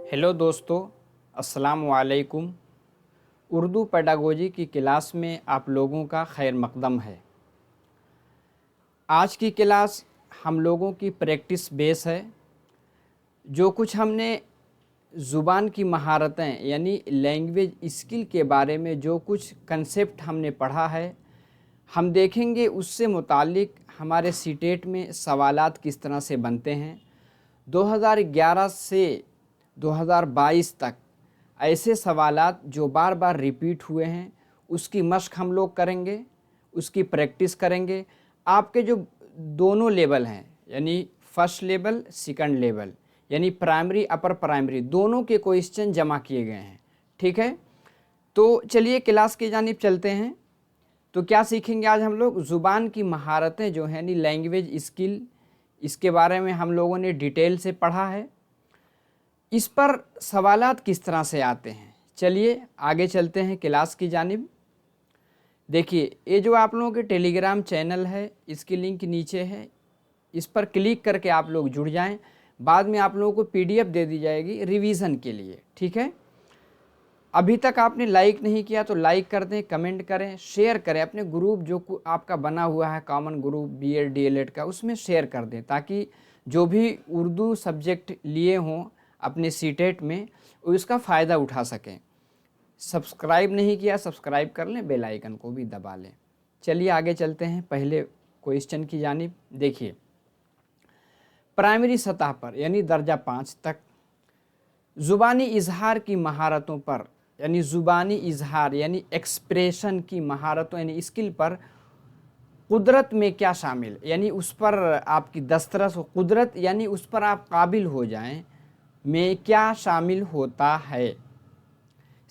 Hello दोस्तों, अस्सलाम वालेकुम। उर्दू पेडागोजी की क्लास में आप लोगों का खैर मकदम है। आज की क्लास हम लोगों की प्रैक्टिस बेस है। जो कुछ हमने ज़ुबान की महारतें यानी लैंग्वेज स्किल के बारे में जो कुछ कंसेप्ट हमने पढ़ा है, हम देखेंगे उससे मुतालिक हमारे सीटेट में सवालात किस तरह से बनते हैं। 2011 से 2022 तक ऐसे सवालात जो बार बार रिपीट हुए हैं उसकी मश्क हम लोग करेंगे, उसकी प्रैक्टिस करेंगे। आपके जो दोनों लेवल हैं यानी फर्स्ट लेवल सेकंड लेवल यानी प्राइमरी अपर प्राइमरी दोनों के क्वेश्चन जमा किए गए हैं। ठीक है, तो चलिए क्लास की जानिब चलते हैं। तो क्या सीखेंगे आज हम लोग? ज़ुबान की महारतें जो हैं यानी लैंग्वेज स्किल, इसके बारे में हम लोगों ने डिटेल से पढ़ा है। इस पर सवालात किस तरह से आते हैं, चलिए आगे चलते हैं क्लास की जानिब। देखिए, ये जो आप लोगों के टेलीग्राम चैनल है इसकी लिंक नीचे है, इस पर क्लिक करके आप लोग जुड़ जाएं। बाद में आप लोगों को पीडीएफ दे दी जाएगी रिवीजन के लिए। ठीक है, अभी तक आपने लाइक नहीं किया तो लाइक कर दें, कमेंट करें, शेयर करें। अपने ग्रुप जो आपका बना हुआ है कॉमन ग्रुप बीएड डीएलएड का, उसमें शेयर कर दें ताकि जो भी उर्दू सब्जेक्ट लिए हों अपने सीटेट में उसका फ़ायदा उठा सकें। सब्सक्राइब नहीं किया सब्सक्राइब कर लें, बेल आइकन को भी दबा लें। चलिए आगे चलते हैं पहले क्वेश्चन की जानिब। देखिए, प्राइमरी सतह पर यानी दर्जा 5 तक ज़ुबानी इजहार की महारतों पर यानी ज़ुबानी इजहार यानी एक्सप्रेशन की महारतों यानी स्किल पर कुदरत में क्या शामिल, यानी उस पर आपकी दस्तरस हो, कुदरत यानी उस पर आप काबिल हो जाएं, में क्या शामिल होता है।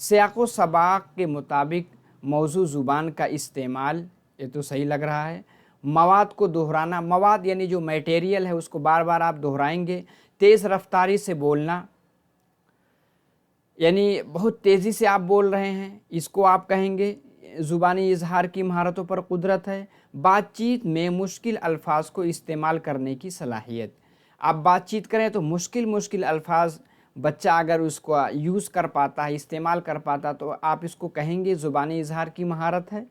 सियाक़ो सबाक़ के मुताबिक मौजू ज़ुबान का इस्तेमाल, ये तो सही लग रहा है। मवाद को दोहराना, मवाद यानी जो मटेरियल है उसको बार बार आप दोहराएंगे। तेज़ रफ्तारी से बोलना यानी बहुत तेज़ी से आप बोल रहे हैं, इसको आप कहेंगे ज़ुबानी इजहार की महारतों पर कुदरत है। बातचीत में मुश्किल अल्फाज को इस्तेमाल करने की सलाहियत, आप बातचीत करें तो मुश्किल अल्फाज बच्चा अगर उसको यूज़ कर पाता है, इस्तेमाल कर पाता, तो आप इसको कहेंगे ज़ुबानी इजहार की महारत है।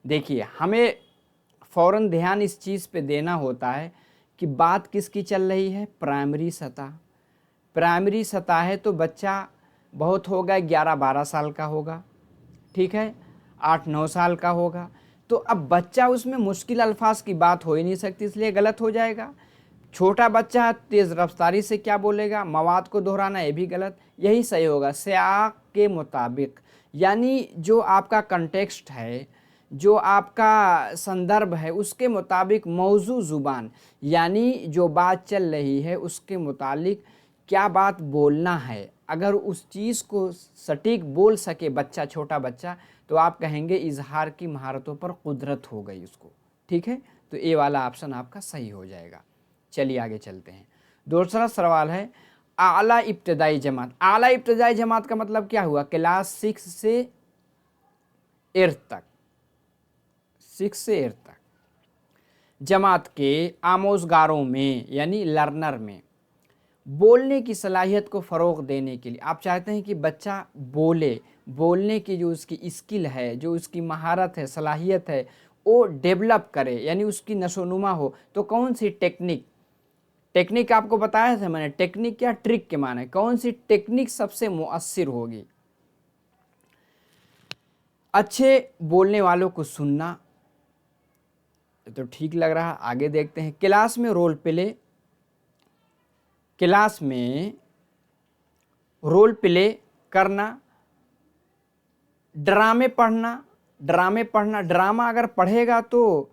देखिए, हमें फ़ौरन ध्यान इस चीज़ पे देना होता है कि बात किसकी चल रही है, प्राइमरी सतह। प्राइमरी सतह है तो बच्चा बहुत होगा 11-12 साल का होगा, ठीक है, 8-9 साल का होगा। तो अब बच्चा उसमें मुश्किल अल्फाज की बात हो ही नहीं सकती, इसलिए गलत हो जाएगा। छोटा बच्चा तेज़ रफ्तारी से क्या बोलेगा, मवाद को दोहराना, ये भी गलत। यही सही होगा सियाक़ के मुताबिक, यानी जो आपका कंटेक्स्ट है, जो आपका संदर्भ है, उसके मुताबिक मौजू ज़ुबान यानी जो बात चल रही है उसके मुतालिक क्या बात बोलना है। अगर उस चीज़ को सटीक बोल सके बच्चा, छोटा बच्चा, तो आप कहेंगे इजहार की महारतों पर कुदरत हो गई उसको। ठीक है, तो ये वाला ऑप्शन आपका सही हो जाएगा। चलिए आगे चलते हैं। दूसरा सवाल है आला इब्तदाई जमात। आला इब्तदाई जमात का मतलब क्या हुआ? क्लास 6 से 8 तक, 6 से 8 तक जमात के आमोजगारों में यानी लर्नर में बोलने की सलाहियत को फ़रोग़ देने के लिए आप चाहते हैं कि बच्चा बोले, बोलने की जो उसकी स्किल है, जो उसकी महारत है, सलाहियत है, वो डेवलप करे यानी उसकी नशोनुमा हो। तो कौन सी टेक्निक आपको बताया था मैंने, टेक्निक क्या ट्रिक के माने, कौन सी टेक्निक सबसे मुअस्सिर होगी? अच्छे बोलने वालों को सुनना, तो ठीक लग रहा। आगे देखते हैं, क्लास में रोल प्ले करना, ड्रामे पढ़ना। ड्रामा अगर पढ़ेगा तो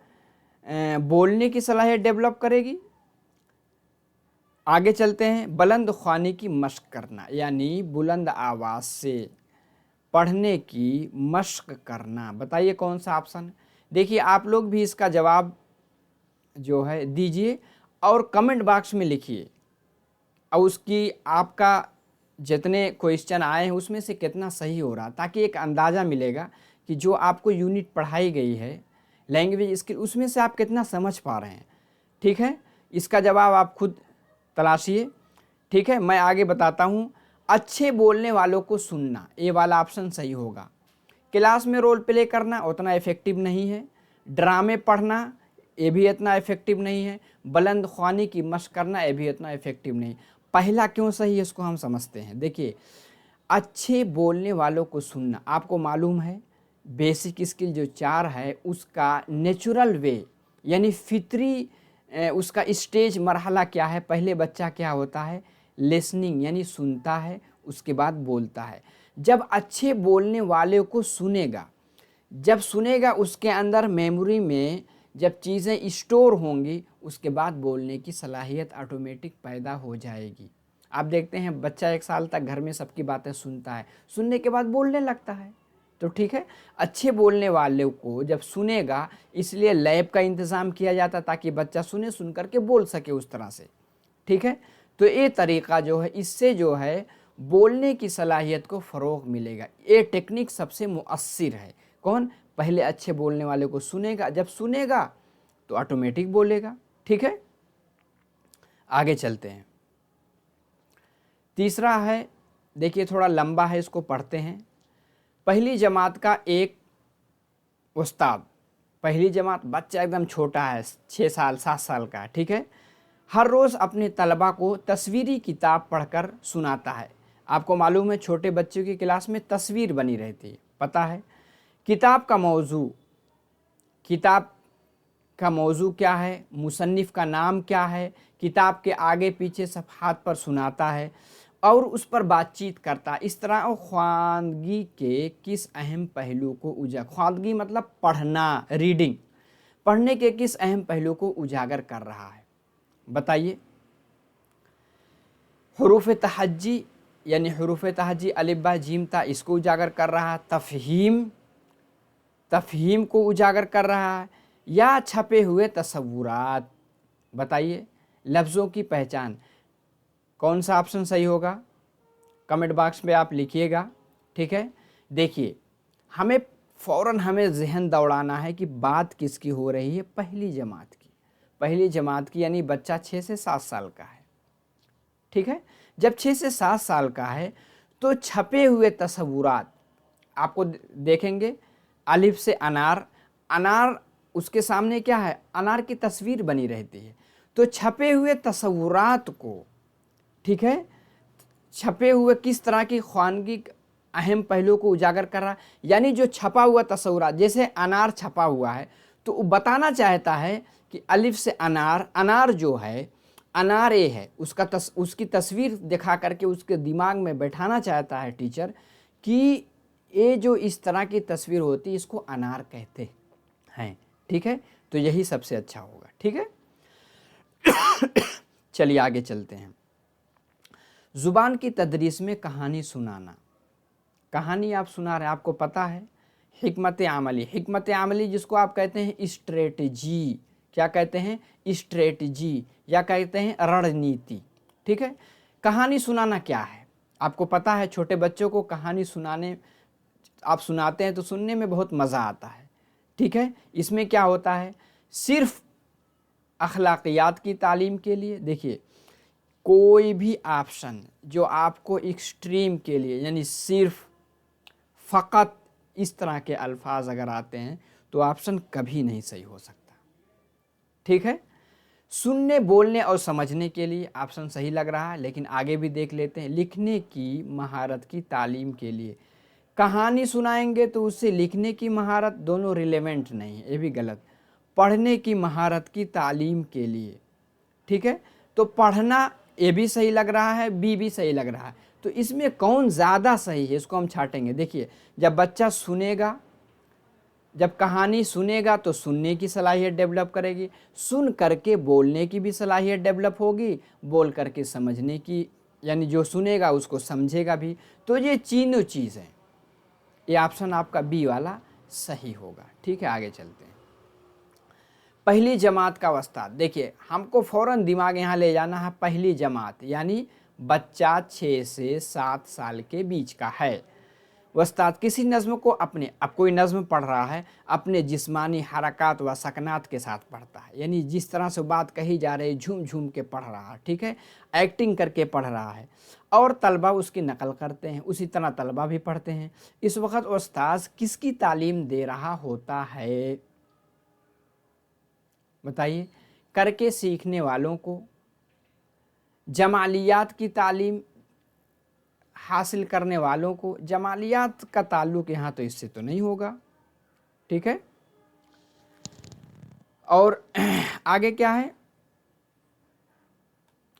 बोलने की सलाहियत डेवलप करेगी। आगे चलते हैं, बुलंद ख़्वानी की मश्क करना यानी बुलंद आवाज़ से पढ़ने की मश्क करना। बताइए कौन सा ऑप्शन? देखिए, आप लोग भी इसका जवाब जो है दीजिए और कमेंट बॉक्स में लिखिए, और उसकी आपका जितने क्वेश्चन आए हैं उसमें से कितना सही हो रहा, ताकि एक अंदाज़ा मिलेगा कि जो आपको यूनिट पढ़ाई गई है लैंग्वेज स्किल, उसमें से आप कितना समझ पा रहे हैं। ठीक है, इसका जवाब आप खुद तलाशिए। ठीक है, मैं आगे बताता हूँ। अच्छे बोलने वालों को सुनना, ये वाला ऑप्शन सही होगा। क्लास में रोल प्ले करना उतना इफ़ेक्टिव नहीं है। ड्रामे पढ़ना ये भी इतना इफ़ेक्टिव नहीं है। बुलंद ख्वानी की मशक करना ये भी इतना इफ़ेक्टिव नहीं। पहला क्यों सही है इसको हम समझते हैं। देखिए, अच्छे बोलने वालों को सुनना, आपको मालूम है बेसिक स्किल जो 4 है उसका नेचुरल वे यानी फितरी उसका स्टेज मरहला क्या है। पहले बच्चा क्या होता है, लिसनिंग यानी सुनता है, उसके बाद बोलता है। जब अच्छे बोलने वाले को सुनेगा, जब सुनेगा उसके अंदर मेमोरी में जब चीज़ें स्टोर होंगी, उसके बाद बोलने की सलाहियत ऑटोमेटिक पैदा हो जाएगी। आप देखते हैं बच्चा 1 साल तक घर में सबकी बातें सुनता है, सुनने के बाद बोलने लगता है। तो ठीक है, अच्छे बोलने वाले को जब सुनेगा, इसलिए लैब का इंतज़ाम किया जाता ताकि बच्चा सुने, सुन करके बोल सके उस तरह से। ठीक है, तो ये तरीक़ा जो है, इससे जो है बोलने की सलाहियत को फ़रोग़ मिलेगा। ये टेक्निक सबसे मुअस्सिर है। कौन? पहले अच्छे बोलने वाले को सुनेगा, जब सुनेगा तो ऑटोमेटिक बोलेगा। ठीक है, आगे चलते हैं। तीसरा है, देखिए थोड़ा लंबा है, इसको पढ़ते हैं। पहली जमात का एक उस्ताद, पहली जमात बच्चा एकदम छोटा है, 6 साल 7 साल का, ठीक है, हर रोज़ अपने तलबा को तस्वीरी किताब पढ़कर सुनाता है। आपको मालूम है छोटे बच्चों की क्लास में तस्वीर बनी रहती है, पता है। किताब का मौजू क्या है, मुसन्निफ़ का नाम क्या है, किताब के आगे पीछे सफ़हात पर सुनाता है और उस पर बातचीत करता है। इस तरह वो ख्वानगी के किस अहम पहलू को ख्वानगी मतलब पढ़ना, रीडिंग, पढ़ने के किस अहम पहलू को उजागर कर रहा है, बताइए। हुरूफ तहज्जी यानी हुरूफ तहज्जी अलिफ बा जीम ता, इसको उजागर कर रहा है। तफहीम को उजागर कर रहा है, या छपे हुए तसव्वुरात, बताइए। लफ्ज़ों की पहचान, कौन सा ऑप्शन सही होगा, कमेंट बॉक्स में आप लिखिएगा। ठीक है, देखिए हमें हमें ज़हन दौड़ाना है कि बात किसकी हो रही है, पहली जमात की यानी बच्चा 6 से 7 साल का है। ठीक है, जब 6 से 7 साल का है तो छपे हुए तसव्वुरात आपको देखेंगे। अलिफ से अनार उसके सामने क्या है, अनार की तस्वीर बनी रहती है। तो छपे हुए तसव्वुरात को, ठीक है, छपे हुए किस तरह की ख्वानगी अहम पहलू को उजागर कर रहा है, यानी जो छपा हुआ तसव्वुरात, जैसे अनार छपा हुआ है तो वो बताना चाहता है कि अलिफ से अनार जो है, अनार ये है, उसकी तस्वीर दिखा करके उसके दिमाग में बैठाना चाहता है टीचर कि ये जो इस तरह की तस्वीर होती है इसको अनार कहते हैं। ठीक है, तो यही सबसे अच्छा होगा। ठीक है, चलिए आगे चलते हैं। ज़ुबान की तदरीस में कहानी सुनाना, कहानी आप सुना रहे हैं, आपको पता है हिकमत आमली जिसको आप कहते हैं स्ट्रेटजी, क्या कहते हैं, स्ट्रेटजी, या कहते हैं रणनीति। ठीक है, कहानी सुनाना क्या है, आपको पता है। छोटे बच्चों को कहानी आप सुनाते हैं तो सुनने में बहुत मज़ा आता है। ठीक है, इसमें क्या होता है, सिर्फ अखलाकियात की तालीम के लिए। देखिए, कोई भी ऑप्शन जो आपको एक्सट्रीम के लिए यानी सिर्फ फ़कत इस तरह के अल्फाज अगर आते हैं तो ऑप्शन कभी नहीं सही हो सकता। ठीक है, सुनने, बोलने और समझने के लिए ऑप्शन सही लग रहा है, लेकिन आगे भी देख लेते हैं। लिखने की महारत की तालीम के लिए कहानी सुनाएंगे तो उससे लिखने की महारत दोनों रिलेवेंट नहीं है, ये भी गलत। पढ़ने की महारत की तालीम के लिए, ठीक है, तो पढ़ना ए भी सही लग रहा है, बी भी सही लग रहा है, तो इसमें कौन ज़्यादा सही है इसको हम छाटेंगे। देखिए, जब बच्चा सुनेगा, जब कहानी सुनेगा तो सुनने की सलाहियत डेवलप करेगी, सुन करके बोलने की भी सलाहियत डेवलप होगी, बोल करके समझने की, यानी जो सुनेगा उसको समझेगा भी। तो ये तीनों चीज़ हैं, ये ऑप्शन आपका बी वाला सही होगा। ठीक है, आगे चलते हैं। पहली जमात का उस्ताद, देखिए हमको फ़ौरन दिमाग यहाँ ले जाना है, पहली जमात यानी बच्चा 6 से 7 साल के बीच का है। उस्ताद किसी नज़्म को अपने, अब कोई नज़्म पढ़ रहा है, अपने जिस्मानी हरकत व सकनात के साथ पढ़ता है, यानी जिस तरह से बात कही जा रही है झूम झूम के पढ़ रहा है, ठीक है, एक्टिंग करके पढ़ रहा है, और तलबा उसकी नकल करते हैं, उसी तरह तलबा भी पढ़ते हैं। इस वक्त उस्ताद किसकी तालीम दे रहा होता है? बताइए। करके सीखने वालों को, जमालियात की तालीम हासिल करने वालों को। जमालियात का ताल्लुक़ यहाँ तो इससे तो नहीं होगा, ठीक है। और आगे क्या है,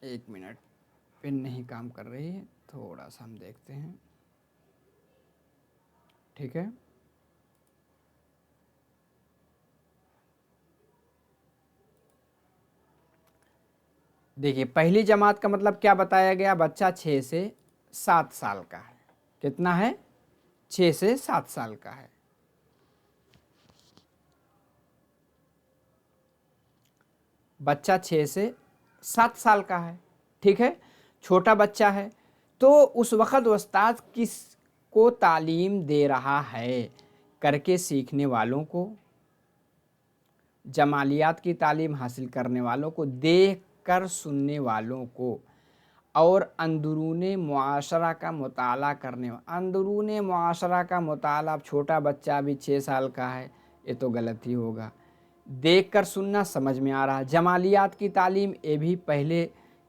एक मिनट, पेन नहीं काम कर रही है, थोड़ा सा हम देखते हैं, ठीक है। देखिए, पहली जमात का मतलब क्या बताया गया, बच्चा 6 से 7 साल का है। कितना है? 6 से 7 साल का है। बच्चा 6 से 7 साल का है, ठीक है, छोटा बच्चा है। तो उस वक़्त उस्ताद किस को तालीम दे रहा है? करके सीखने वालों को, जमालियात की तालीम हासिल करने वालों को, देख कर सुनने वालों को, और अंदरूने मुआशरा का मुताला करने। अंदरूने मुआशरा का मुताला, अब छोटा बच्चा भी 6 साल का है, ये तो गलत ही होगा। देख कर सुनना समझ में आ रहा है। जमालियात की तालीम, ये भी पहले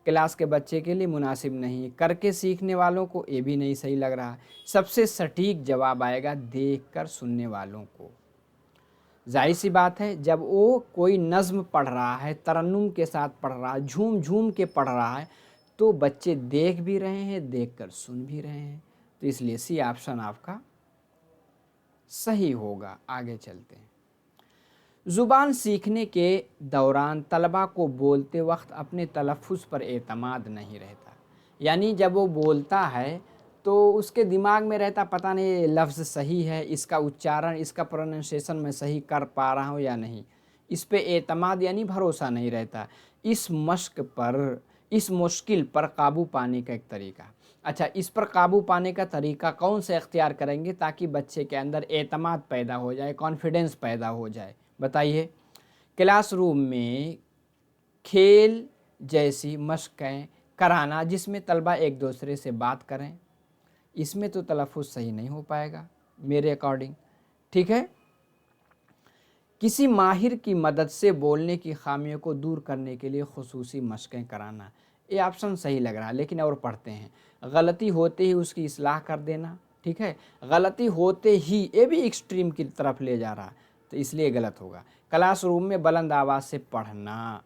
क्लास के बच्चे के लिए मुनासिब नहीं। करके सीखने वालों को, ये भी नहीं सही लग रहा। सबसे सटीक जवाब आएगा देख कर सुनने वालों को। जाहिर सी बात है, जब वो कोई नज़्म पढ़ रहा है, तरन्नुम के साथ पढ़ रहा है, झूम झूम के पढ़ रहा है, तो बच्चे देख भी रहे हैं, देख कर सुन भी रहे हैं। तो इसलिए सी ऑप्शन आपका सही होगा। आगे चलते हैं। ज़ुबान सीखने के दौरान तलबा को बोलते वक्त अपने तलफ़्फ़ुज़ पर एतमाद नहीं रहता। यानी जब वो बोलता है तो उसके दिमाग में रहता, पता नहीं ये लफ्ज़ सही है, इसका उच्चारण, इसका प्रोनाउंसिएशन मैं सही कर पा रहा हूँ या नहीं, इस पे एतमाद यानी भरोसा नहीं रहता। इस मश्क पर, इस मुश्किल पर काबू पाने का एक तरीका। अच्छा, इस पर काबू पाने का तरीका कौन सा इख्तियार करेंगे ताकि बच्चे के अंदर एतमाद पैदा हो जाए, कॉन्फिडेंस पैदा हो जाए? बताइए। क्लासरूम में खेल जैसी मशक़ें कराना जिसमें तलबा एक दूसरे से बात करें, इसमें तो तलफ़्फ़ुज़ सही नहीं हो पाएगा मेरे अकॉर्डिंग, ठीक है। किसी माहिर की मदद से बोलने की खामियों को दूर करने के लिए खुसूसी मशक़ें कराना, ये ऑप्शन सही लग रहा है। लेकिन और पढ़ते हैं, गलती होते ही उसकी इस्लाह कर देना, ठीक है, गलती होते ही, ये भी एक्सट्रीम की तरफ ले जा रहा है, तो इसलिए गलत होगा। क्लासरूम में बुलंद आवाज़ से पढ़ना,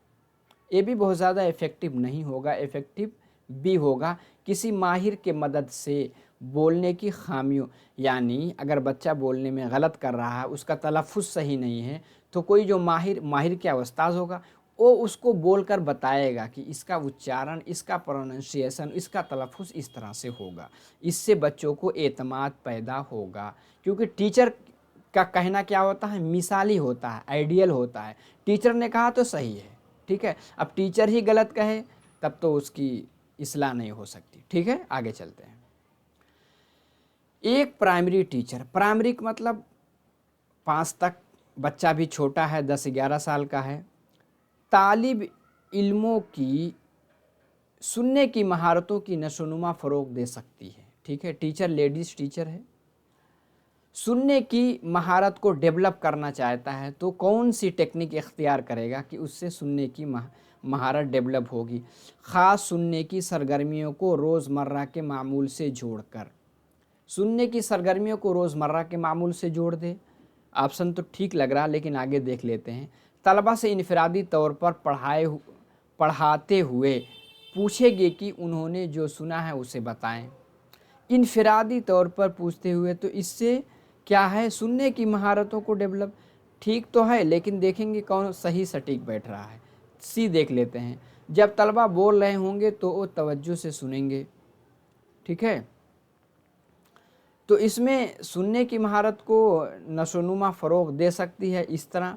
ये भी बहुत ज़्यादा इफ़ेक्टिव नहीं होगा, इफ़ेक्टिव भी होगा किसी माहिर के मदद से बोलने की खामियों। यानी अगर बच्चा बोलने में गलत कर रहा है, उसका तलफ़्फ़ुज़ सही नहीं है, तो कोई जो माहिर क्या उस्ताद होगा, वो उसको बोलकर बताएगा कि इसका उच्चारण, इसका प्रोनाउंसिएशन, इसका तलफ़्फ़ुज़ इस तरह से होगा। इससे बच्चों को एतमाद पैदा होगा, क्योंकि टीचर का कहना क्या होता है, मिसाली होता है, आइडियल होता है। टीचर ने कहा तो सही है, ठीक है। अब टीचर ही गलत कहे तब तो उसकी इस्लाह नहीं हो सकती, ठीक है। आगे चलते हैं। एक प्राइमरी टीचर, प्राइमरी का मतलब 5 तक, बच्चा भी छोटा है, 10-11 साल का है, तालिब इल्मों की सुनने की महारतों की नशोनुमा फ़रोग़ दे सकती है, ठीक है। टीचर लेडीज़ टीचर है, सुनने की महारत को डेवलप करना चाहता है, तो कौन सी टेक्निक इख्तियार करेगा कि उससे सुनने की महारत डेवलप होगी? ख़ास सुनने की सरगर्मियों को रोज़मर्रा के मामूल से जोड़कर, सुनने की सरगर्मियों को रोज़मर्रा के मामूल से जोड़ दे। ऑप्शन तो ठीक लग रहा, लेकिन आगे देख लेते हैं। तलबा से इनफरादी तौर पर पढ़ाते हुए पूछेंगे कि उन्होंने जो सुना है उसे बताएं। इनफरादी तौर पर पूछते हुए, तो इससे क्या है, सुनने की महारतों को डेवलप, ठीक तो है, लेकिन देखेंगे कौन सही सटीक बैठ रहा है। सी देख लेते हैं। जब तलबा बोल रहे होंगे तो वो तवज्जो से सुनेंगे, ठीक है। तो इसमें सुनने की महारत को नशोनुमा फ़रोग़ दे सकती है इस तरह,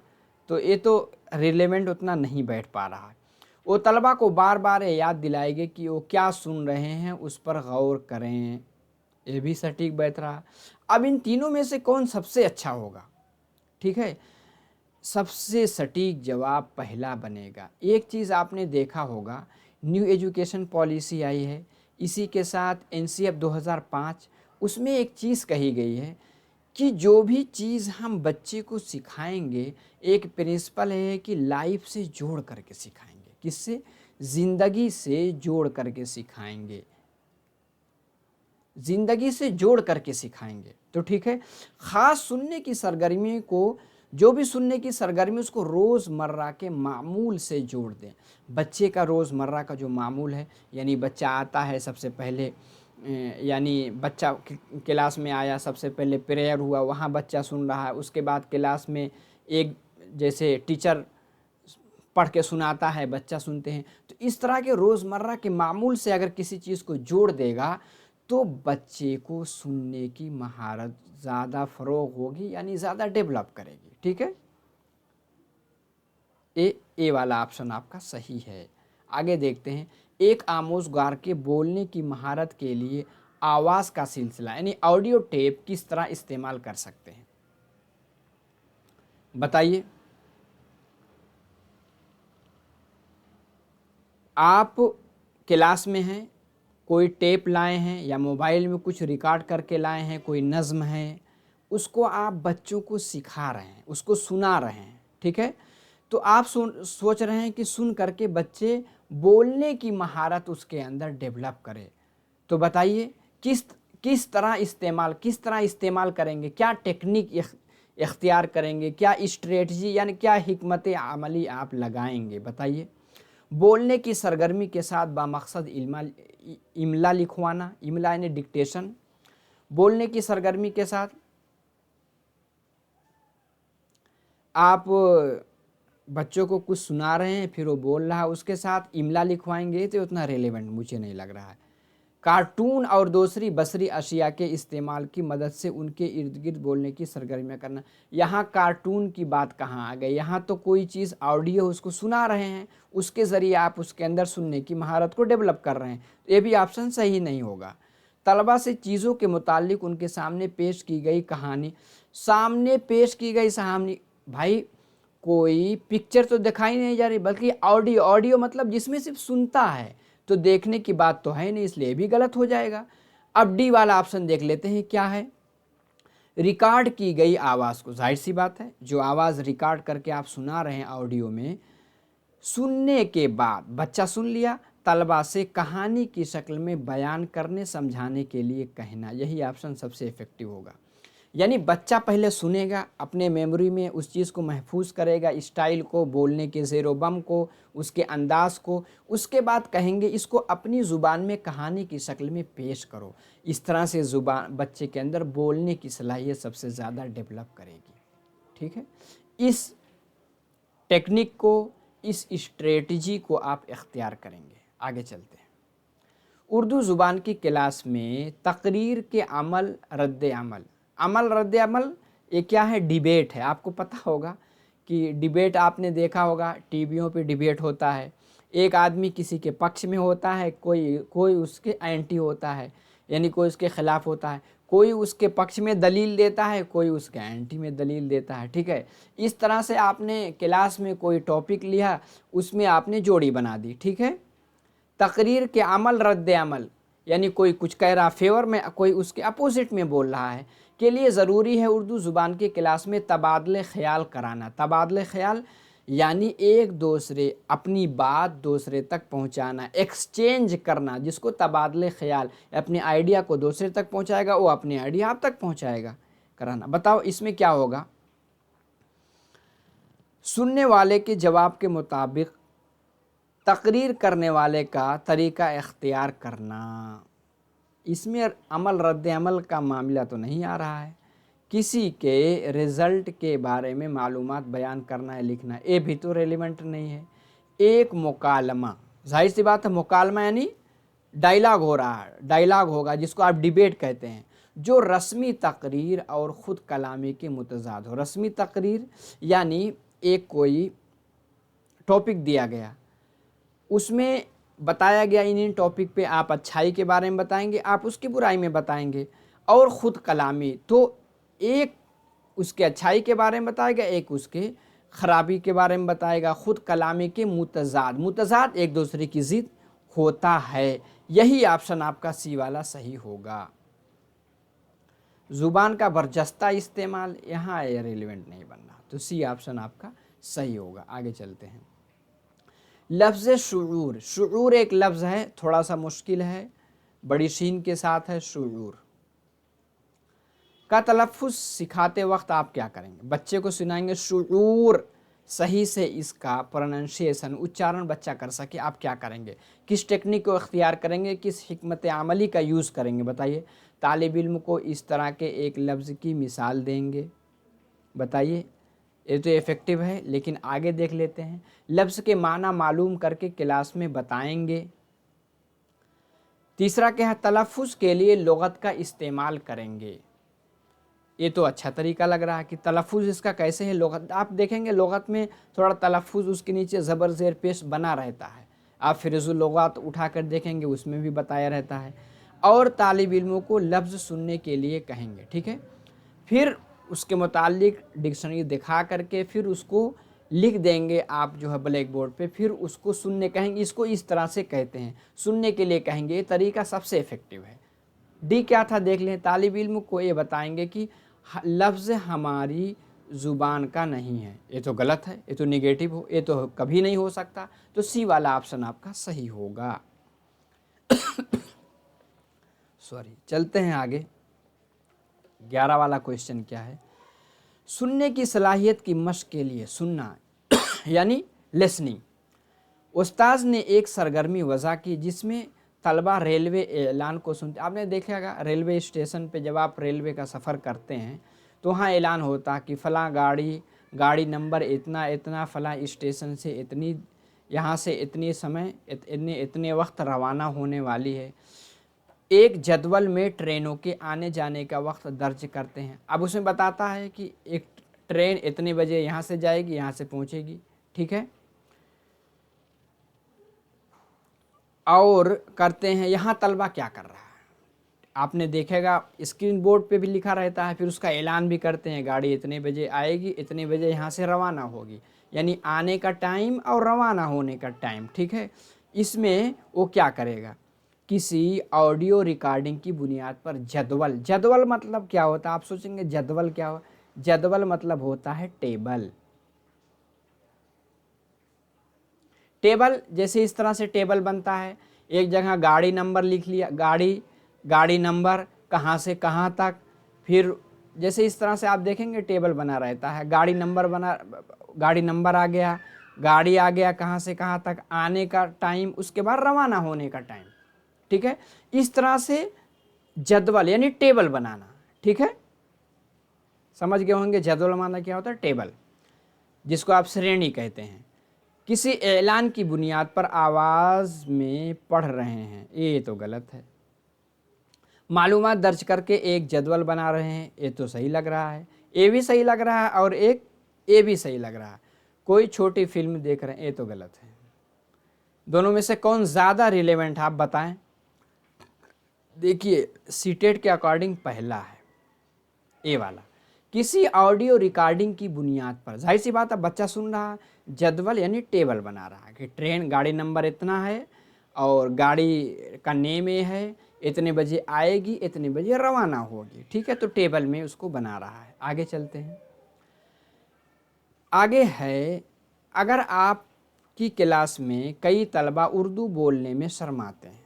तो ये तो रिलेवेंट उतना नहीं बैठ पा रहा है। वो तलबा को बार बार याद दिलाएंगे कि वो क्या सुन रहे हैं, उस पर गौर करें, ये भी सटीक बैठ रहा। अब इन तीनों में से कौन सबसे अच्छा होगा? ठीक है, सबसे सटीक जवाब पहला बनेगा। एक चीज़ आपने देखा होगा, न्यू एजुकेशन पॉलिसी आई है, इसी के साथ एनसीएफ 2005, उसमें एक चीज़ कही गई है कि जो भी चीज़ हम बच्चे को सिखाएंगे, एक प्रिंसिपल है कि लाइफ से जोड़ करके सिखाएंगे। किससे? ज़िंदगी से जोड़ करके सिखाएंगे, ज़िंदगी से जोड़ करके सिखाएंगे। तो ठीक है, ख़ास सुनने की सरगर्मी को, जो भी सुनने की सरगर्मी, उसको रोज़मर्रा के मामूल से जोड़ दें। बच्चे का रोज़मर्रा का जो मामूल है, यानी बच्चा आता है सबसे पहले, यानी बच्चा क्लास में आया, सबसे पहले प्रेयर हुआ, वहाँ बच्चा सुन रहा है। उसके बाद क्लास में एक जैसे टीचर पढ़ के सुनाता है, बच्चा सुनते हैं। तो इस तरह के रोज़मर्रा के मामूल से अगर किसी चीज़ को जोड़ देगा तो बच्चे को सुनने की महारत ज़्यादा फ़रोग़ होगी, यानी ज़्यादा डेवलप करेगी। ठीक है, ए वाला ऑप्शन आपका सही है। आगे देखते हैं, एक आमोज़गार के बोलने की महारत के लिए आवाज़ का सिलसिला यानी ऑडियो टेप किस तरह इस्तेमाल कर सकते हैं? बताइए। आप क्लास में हैं, कोई टेप लाए हैं या मोबाइल में कुछ रिकॉर्ड करके लाए हैं, कोई नज़्म है, उसको आप बच्चों को सिखा रहे हैं, उसको सुना रहे हैं। ठीक है, तो आप सोच रहे हैं कि सुन करके बच्चे बोलने की महारत उसके अंदर डेवलप करे। तो बताइए किस तरह इस्तेमाल करेंगे, क्या टेक्निक इख्तियार करेंगे, क्या स्ट्रेटजी यानी क्या हिकमत अमली आप लगाएंगे? बताइए। बोलने की सरगर्मी के साथ बामकसद इमला लिखवाना, इमला यानी डिक्टेशन। बोलने की सरगर्मी के साथ आप बच्चों को कुछ सुना रहे हैं, फिर वो बोल रहा है, उसके साथ इमला लिखवाएंगे, तो उतना रेलेवेंट मुझे नहीं लग रहा है। कार्टून और दूसरी बसरी अशिया के इस्तेमाल की मदद से उनके इर्द गिर्द बोलने की सरगर्मियाँ करना। यहाँ कार्टून की बात कहाँ आ गई? यहाँ तो कोई चीज़ ऑडियो उसको सुना रहे हैं, उसके ज़रिए आप उसके अंदर सुनने की महारत को डेवलप कर रहे हैं। तो ये भी ऑप्शन सही नहीं होगा। तलबा से चीज़ों के मुतालिक उनके सामने पेश की गई कहानी, सामने पेश की गई कहानी, भाई कोई पिक्चर तो दिखाई नहीं जा रही, बल्कि ऑडियो मतलब जिसमें सिर्फ सुनता है, तो देखने की बात तो है नहीं, इसलिए भी गलत हो जाएगा। अब डी वाला ऑप्शन देख लेते हैं क्या है। रिकॉर्ड की गई आवाज़ को, जाहिर सी बात है, जो आवाज़ रिकॉर्ड करके आप सुना रहे हैं ऑडियो में, सुनने के बाद बच्चा सुन लिया, तलबा से कहानी की शक्ल में बयान करने समझाने के लिए कहना, यही ऑप्शन सबसे इफ़ेक्टिव होगा। यानी बच्चा पहले सुनेगा, अपने मेमोरी में उस चीज़ को महफूज करेगा, स्टाइल को, बोलने के ज़ेरो-बम को, उसके अंदाज को, उसके बाद कहेंगे इसको अपनी ज़ुबान में कहानी की शक्ल में पेश करो। इस तरह से ज़ुबान बच्चे के अंदर बोलने की सलाहियत सबसे ज़्यादा डेवलप करेगी। ठीक है, इस टेक्निक को, इस स्ट्रेटजी को आप इख्तियार करेंगे। आगे चलते हैं। उर्दू ज़ुबान की क्लास में तकरीर के अमल रद्द अमल ये क्या है? डिबेट है। आपको पता होगा कि डिबेट आपने देखा होगा, टीवियों पे डिबेट होता है, एक आदमी किसी के पक्ष में होता है, कोई उसके एंटी होता है, यानी कोई उसके ख़िलाफ़ होता है, कोई उसके पक्ष में दलील देता है, कोई उसके एंटी में दलील देता है। ठीक है, इस तरह से आपने क्लास में कोई टॉपिक लिया, उसमें आपने जोड़ी बना दी। ठीक है, तकरीर के अमल रद्द अमल यानी कोई कुछ कह रहा फेवर में, कोई उसके अपोजिट में बोल रहा है, के लिए ज़रूरी है उर्दू ज़ुबान की क्लास में तबादले ख़याल कराना। तबादले ख़याल यानी एक दूसरे अपनी बात दूसरे तक पहुंचाना, एक्सचेंज करना, जिसको तबादले ख़याल, अपने आइडिया को दूसरे तक पहुंचाएगा, वो अपने आइडिया आप तक पहुंचाएगा, कराना। बताओ इसमें क्या होगा? सुनने वाले के जवाब के मुताबिक तकरीर करने वाले का तरीका इख्तियार करना। इसमें अमल रद्द अमल का मामला तो नहीं आ रहा है। किसी के रिज़ल्ट के बारे में मालूमात बयान करना है, लिखना, ये भी तो रेलिवेंट नहीं है। एक मुकालमा, जाहिर सी बात है, मुकालमा यानी डायलॉग हो रहा है, डायलॉग होगा जिसको आप डिबेट कहते हैं, जो रस्मी तकरीर और ख़ुद कलामी के मुतज़ाद हो। रस्मी तकरीर यानी एक कोई टॉपिक दिया गया, उसमें बताया गया इन टॉपिक पे आप अच्छाई के बारे में बताएंगे, आप उसकी बुराई में बताएंगे। और ख़ुद कलामी, तो एक उसके अच्छाई के बारे में बताएगा, एक उसके ख़राबी के बारे में बताएगा। ख़ुद कलामी के मुतज़ाद एक दूसरे की ज़िद होता है। यही ऑप्शन आपका सी वाला सही होगा। ज़ुबान का बरजस्ता इस्तेमाल यहाँ रिलेवेंट नहीं बन रहा, तो सी ऑप्शन आपका सही होगा। आगे चलते हैं। लफ्ज़ शुऊर, शुऊर एक लफ्ज़ है, थोड़ा सा मुश्किल है, बड़ी शीन के साथ है। शुऊर का तलफ़्फ़ुज़ सिखाते वक्त आप क्या करेंगे? बच्चे को सुनाएंगे शुऊर, सही से इसका प्रोनाउंसिएशन उच्चारण बच्चा कर सके, आप क्या करेंगे? किस टेक्निक को इख्तियार करेंगे? किस हिकमत अमली का यूज़ करेंगे? बताइए। तालिब इल्म को इस तरह के एक लफ्ज़ की मिसाल देंगे, बताइए। ये तो इफ़ेक्टिव है, लेकिन आगे देख लेते हैं। लफ्ज़ के माना मालूम करके क्लास में बताएंगे। तीसरा क्या है? तलफ़्फ़ुज़ के लिए लुग़त का इस्तेमाल करेंगे। ये तो अच्छा तरीका लग रहा है कि तलफ़्फ़ुज़ इसका कैसे है। लुग़त आप देखेंगे, लुग़त में थोड़ा तलफ़्फ़ुज़ उसके नीचे ज़बर ज़ेर पेश बना रहता है। आप फ़िज़ुल लुग़ात उठा कर देखेंगे, उसमें भी बताया रहता है। और तालिब इल्मों को लफ्ज़ सुनने के लिए कहेंगे, ठीक है। फिर उसके मुतालिक डिक्शनरी दिखा करके फिर उसको लिख देंगे आप जो है ब्लैक बोर्ड पे, फिर उसको सुनने कहेंगे, इसको इस तरह से कहते हैं, सुनने के लिए कहेंगे। ये तरीका सबसे इफ़ेक्टिव है। डी क्या था देख लें। तालिब इल्म को ये बताएंगे कि लफ्ज़ हमारी ज़ुबान का नहीं है। ये तो गलत है, ये तो निगेटिव हो, ये तो कभी नहीं हो सकता। तो सी वाला ऑप्शन आपका सही होगा। सॉरी, चलते हैं आगे। 11 वाला क्वेश्चन क्या है? सुनने की सलाहियत की मशक के लिए सुनना यानी लिसनिंग। उस्ताद ने एक सरगर्मी वज़ा की जिसमें तलबा रेलवे ऐलान को सुनते। आपने देखेगा रेलवे स्टेशन पे जब आप रेलवे का सफ़र करते हैं तो वहाँ ऐलान होता कि फ़लाँ गाड़ी नंबर इतना इतना फ़लाँ स्टेशन से इतनी, यहाँ से इतनी समय इतने वक्त रवाना होने वाली है। एक जदवल में ट्रेनों के आने जाने का वक्त दर्ज करते हैं। अब उसमें बताता है कि एक ट्रेन इतने बजे यहाँ से जाएगी, यहाँ से पहुँचेगी, ठीक है। और करते हैं यहाँ तलबा क्या कर रहा है, आपने देखेगा स्क्रीन बोर्ड पे भी लिखा रहता है। फिर उसका ऐलान भी करते हैं, गाड़ी इतने बजे आएगी, इतने बजे यहाँ से रवाना होगी, यानी आने का टाइम और रवाना होने का टाइम, ठीक है। इसमें वो क्या करेगा? किसी ऑडियो रिकॉर्डिंग की बुनियाद पर जदवल मतलब क्या होता है? आप सोचेंगे जदवल क्या हो? जदवल मतलब होता है टेबल। टेबल जैसे इस तरह से टेबल बनता है, एक जगह गाड़ी नंबर लिख लिया, गाड़ी नंबर कहाँ से कहाँ तक, फिर जैसे इस तरह से आप देखेंगे टेबल बना रहता है। गाड़ी नंबर आ गया, गाड़ी आ गया कहाँ से कहाँ तक, आने का टाइम, उसके बाद रवाना होने का टाइम, ठीक है। इस तरह से जदवल यानी टेबल बनाना, ठीक है। समझ गए होंगे जदवल माना क्या होता है? टेबल, जिसको आप श्रेणी कहते हैं। किसी ऐलान की बुनियाद पर आवाज़ में पढ़ रहे हैं, ये तो गलत है। मालूमात दर्ज करके एक जदवल बना रहे हैं, ये तो सही लग रहा है। ये भी सही लग रहा है और एक ये भी सही लग रहा है। कोई छोटी फिल्म देख रहे हैं, ये तो गलत है। दोनों में से कौन ज़्यादा रिलेवेंट आप बताएं? देखिए सीटेट के अकॉर्डिंग पहला है, ए वाला। किसी ऑडियो रिकॉर्डिंग की बुनियाद पर, जाहिर सी बात है बच्चा सुन रहा है, जदवल यानी टेबल बना रहा है कि ट्रेन गाड़ी नंबर इतना है और गाड़ी का नेम ये है, इतने बजे आएगी, इतने बजे रवाना होगी, ठीक है। तो टेबल में उसको बना रहा है। आगे चलते हैं। आगे है, अगर आपकी क्लास में कई तलबा उर्दू बोलने में शर्माते हैं,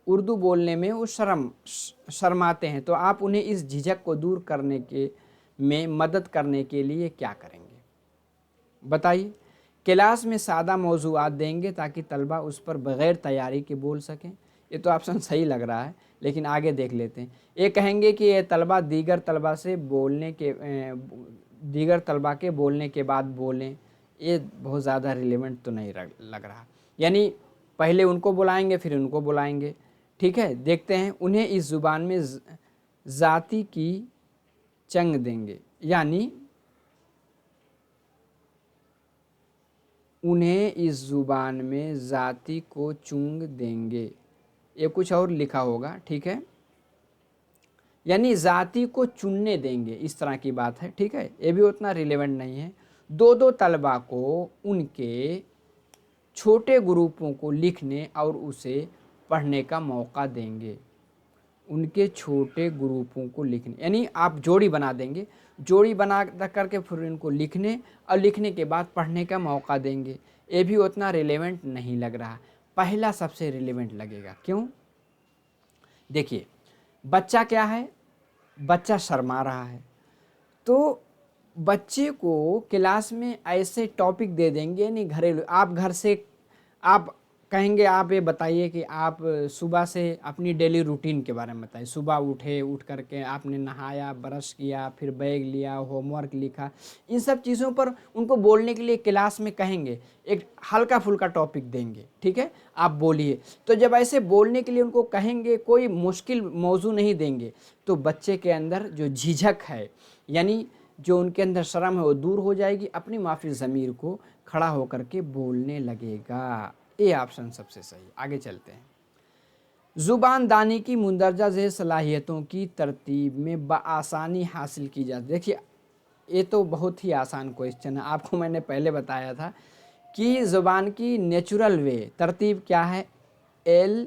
उर्दू बोलने में वो शर्माते हैं, तो आप उन्हें इस झिझक को दूर करने के में मदद करने के लिए क्या करेंगे? बताइए। क्लास में सादा मौज़ूआत देंगे ताकि तलबा उस पर बग़ैर तैयारी के बोल सकें। ये तो ऑप्शन सही लग रहा है, लेकिन आगे देख लेते हैं। ये कहेंगे कि ये तलबा दीगर तलबा के बोलने के बाद बोलें, ये बहुत ज़्यादा रिलेवेंट तो नहीं लग रहा। यानी पहले उनको बुलाएंगे फिर उनको बुलाएंगे, ठीक है। देखते हैं। उन्हें इस ज़ुबान में ज़ाती की चंग देंगे, यानी उन्हें इस ज़ुबान में ज़ाती को चूंग देंगे। ये कुछ और लिखा होगा, ठीक है, यानी ज़ाती को चुनने देंगे, इस तरह की बात है, ठीक है। ये भी उतना रिलेवेंट नहीं है। दो दो तलबा को उनके छोटे ग्रुपों को लिखने और उसे पढ़ने का मौका देंगे। उनके छोटे ग्रुपों को लिखने, यानी आप जोड़ी बना देंगे, जोड़ी बना करके फिर इनको लिखने और लिखने के बाद पढ़ने का मौका देंगे। ये भी उतना रिलेवेंट नहीं लग रहा। पहला सबसे रिलेवेंट लगेगा। क्यों? देखिए, बच्चा क्या है, बच्चा शर्मा रहा है, तो बच्चे को क्लास में ऐसे टॉपिक दे देंगे, यानी घरेलू, आप घर से आप कहेंगे, आप ये बताइए कि आप सुबह से अपनी डेली रूटीन के बारे में बताइए। सुबह उठे, उठ करके आपने नहाया, ब्रश किया, फिर बैग लिया, होमवर्क लिखा, इन सब चीज़ों पर उनको बोलने के लिए क्लास में कहेंगे, एक हल्का फुल्का टॉपिक देंगे, ठीक है, आप बोलिए। तो जब ऐसे बोलने के लिए उनको कहेंगे, कोई मुश्किल मौजू नहीं देंगे, तो बच्चे के अंदर जो झिझक है, यानी जो उनके अंदर शर्म है, वो दूर हो जाएगी, अपनी माफी ज़मीर को खड़ा होकर के बोलने लगेगा। ये ऑप्शन सबसे सही। आगे चलते हैं। ज़ुबानदानी की मुंदरजा ज़ेर सलाहियतों की तरतीब में बआसानी हासिल की जाती। देखिए, ये तो बहुत ही आसान क्वेश्चन है। आपको मैंने पहले बताया था कि ज़ुबान की नेचुरल वे तरतीब क्या है, LSRW।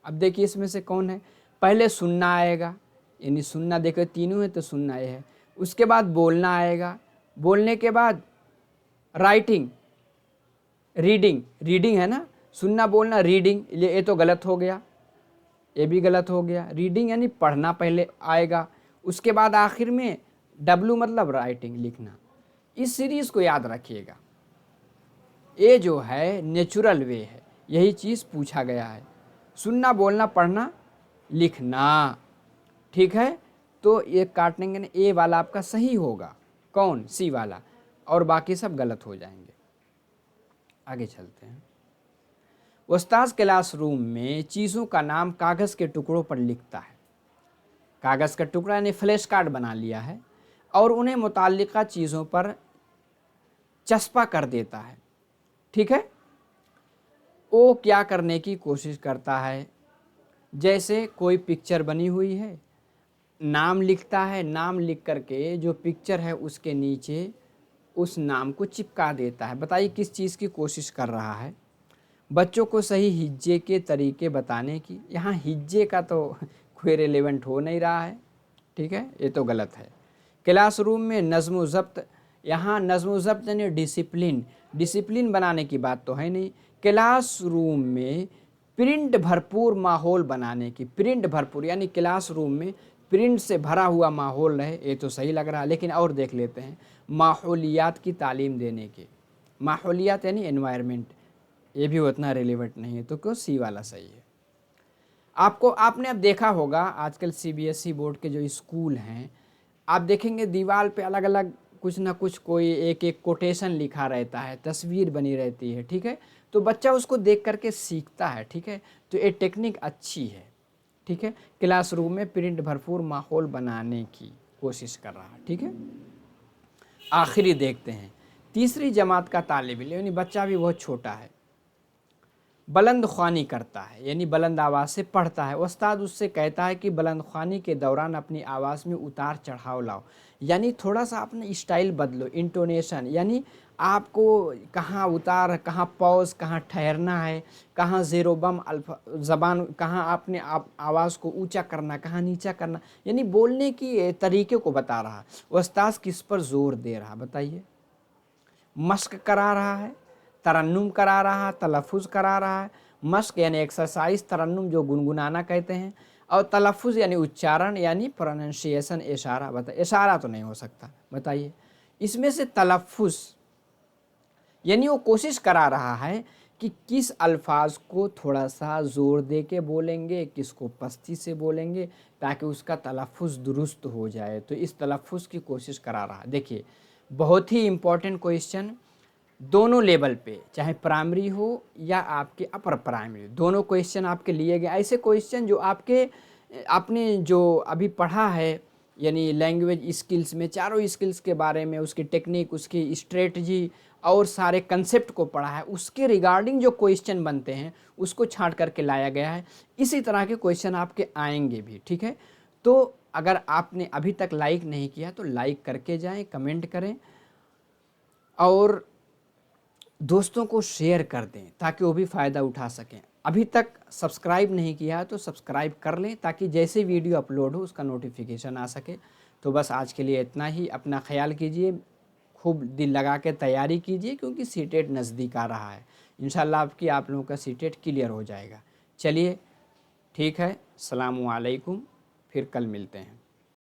अब देखिए इसमें से कौन है, पहले सुनना आएगा, यानी सुनना, देखो तीनों है तो सुनना ये है। उसके बाद बोलना आएगा, बोलने के बाद राइटिंग, रीडिंग, रीडिंग है ना, सुनना बोलना रीडिंग, ये तो गलत हो गया, ये भी गलत हो गया। रीडिंग यानी पढ़ना पहले आएगा, उसके बाद आखिर में डब्लू मतलब राइटिंग, लिखना। इस सीरीज़ को याद रखिएगा, ये जो है नेचुरल वे है, यही चीज़ पूछा गया है, सुनना बोलना पढ़ना लिखना, ठीक है। तो ये काटेंगे ना, ए वाला आपका सही होगा, कौन, सी वाला, और बाकी सब गलत हो जाएंगे। आगे चलते हैं। उस्ताद क्लासरूम में चीज़ों का नाम कागज़ के टुकड़ों पर लिखता है। कागज़ का टुकड़ा यानी फ्लैश कार्ड बना लिया है और उन्हें मुताल्लिका चीज़ों पर चस्पा कर देता है, ठीक है। वो क्या करने की कोशिश करता है, जैसे कोई पिक्चर बनी हुई है, नाम लिखता है, नाम लिख करके जो पिक्चर है उसके नीचे उस नाम को चिपका देता है। बताइए किस चीज़ की कोशिश कर रहा है, बच्चों को सही हिज्जे के तरीके बताने की। यहाँ हिज्जे का तो कोई रिलेवेंट हो नहीं रहा है, ठीक है, ये तो गलत है। क्लासरूम में नज़्म व ज़ब्त, यहाँ नज़्म व ज़ब्त यानी डिसिप्लिन, डिसिप्लिन बनाने की बात तो है नहीं। क्लासरूम में प्रिंट भरपूर माहौल बनाने की, प्रिंट भरपूर यानी क्लासरूम में प्रिंट से भरा हुआ माहौल रहे, ये तो सही लग रहा है। लेकिन और देख लेते हैं, माहौलियात की तालीम देने के, माहौलियात यानी एनवायरनमेंट, ये भी उतना रिलेवेंट नहीं है, तो क्यों सी वाला सही है। आपने अब देखा होगा आजकल CBSE बोर्ड के जो स्कूल हैं, आप देखेंगे दीवार पे अलग अलग कुछ ना कुछ कोई एक एक कोटेशन लिखा रहता है, तस्वीर बनी रहती है, ठीक है, तो बच्चा उसको देख करके सीखता है, ठीक है। तो ये टेक्निक अच्छी है, ठीक है, क्लासरूम में प्रिंट भरपूर माहौल बनाने की कोशिश कर रहा है, ठीक है। आखिरी देखते हैं, तीसरी जमात का तालिब इल्म, यानी बच्चा भी बहुत छोटा है, बुलंद ख्वानी करता है, यानी बुलंद आवाज़ से पढ़ता है। उस्ताद उससे कहता है कि बुलंद ख्वानी के दौरान अपनी आवाज़ में उतार चढ़ाव लाओ, यानी थोड़ा सा अपना स्टाइल बदलो, इंटोनेशन, यानी आपको कहाँ उतार, कहाँ पॉज, कहाँ ठहरना है, कहाँ ज़ेरो बम ज़बान, कहाँ आपने आवाज़ को ऊंचा करना, कहाँ नीचा करना, यानी बोलने की तरीके को बता रहा। उस्ताद किस पर ज़ोर दे रहा, बताइए। मश्क करा रहा है, तरन्नुम करा रहा है, तलफ़ुज़ करा रहा है। मश्क यानी एक्सरसाइज, तरन्नुम जो गुनगुनाना कहते हैं, और तलफ़ुज़ यानी उच्चारण, यानी प्रोनाउंसिएशन, इशारा। बताइए, इशारा तो नहीं हो सकता, बताइए। इसमें से तलफ़ुज़ यानी वो कोशिश करा रहा है कि किस अल्फाज को थोड़ा सा ज़ोर दे के बोलेंगे, किसको पस्ती से बोलेंगे, ताकि उसका तलफ़ुज़ दुरुस्त हो जाए। तो इस तलफ़ुज़ की कोशिश करा रहा है। देखिए, बहुत ही इम्पॉर्टेंट क्वेश्चन, दोनों लेवल पे, चाहे प्राइमरी हो या आपके अपर प्राइमरी, दोनों क्वेश्चन आपके लिए गए। ऐसे क्वेश्चन जो आपने जो अभी पढ़ा है यानी लैंग्वेज स्किल्स में चारों स्किल्स के बारे में, उसकी टेक्निक, उसकी स्ट्रेटजी और सारे कंसेप्ट को पढ़ा है। उसके रिगार्डिंग जो क्वेश्चन बनते हैं उसको छांट करके लाया गया है। इसी तरह के क्वेश्चन आपके आएंगे भी, ठीक है। तो अगर आपने अभी तक लाइक नहीं किया तो लाइक करके जाएं, कमेंट करें और दोस्तों को शेयर कर दें ताकि वो भी फ़ायदा उठा सकें। अभी तक सब्सक्राइब नहीं किया तो सब्सक्राइब कर लें ताकि जैसे वीडियो अपलोड हो उसका नोटिफिकेशन आ सके। तो बस आज के लिए इतना ही। अपना ख्याल कीजिए, खूब दिल लगा के तैयारी कीजिए क्योंकि सीटेट नज़दीक आ रहा है। इंशाल्लाह आप लोगों का सीटेट क्लियर हो जाएगा। चलिए ठीक है, अस्सलामु अलैकुम, फिर कल मिलते हैं।